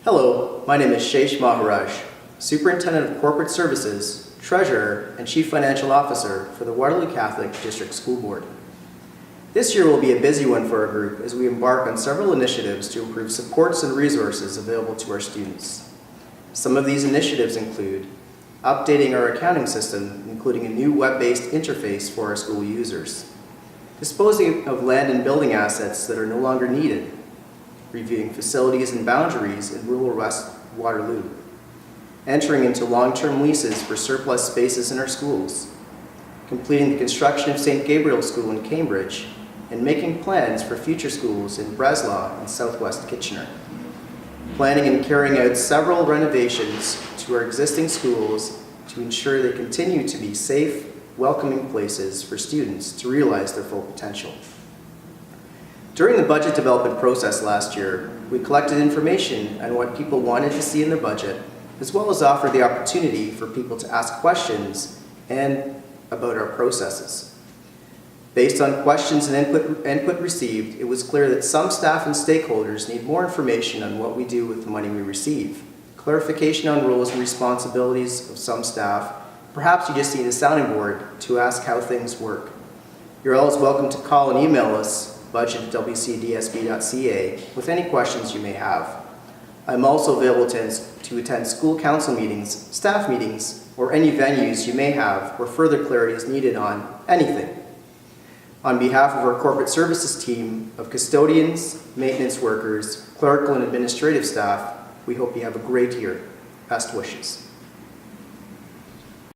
Hello, my name is Shaish Maharaj, Superintendent of Corporate Services, Treasurer, and Chief Financial Officer for the Waterloo Catholic District School Board. This year will be a busy one for our group as we embark on several initiatives to improve supports and resources available to our students. Some of these initiatives include updating our accounting system, including a new web-based interface for our school users, disposing of land and building assets that are no longer needed, reviewing facilities and boundaries in rural West Waterloo, entering into long-term leases for surplus spaces in our schools, completing the construction of St. Gabriel School in Cambridge, and making plans for future schools in Breslau and Southwest Kitchener. Planning and carrying out several renovations to our existing schools to ensure they continue to be safe, welcoming places for students to realize their full potential. During the budget development process last year, we collected information on what people wanted to see in the budget, as well as offered the opportunity for people to ask questions and about our processes. Based on questions and input received, it was clear that some staff and stakeholders need more information on what we do with the money we receive, clarification on roles and responsibilities of some staff. Perhaps you just need a sounding board to ask how things work. You're always welcome to call and email us, budget@wcdsb.ca, with any questions you may have. I'm also available to attend school council meetings, staff meetings, or any venues you may have where further clarity is needed on anything. On behalf of our corporate services team of custodians, maintenance workers, clerical and administrative staff, we hope you have a great year. Best wishes.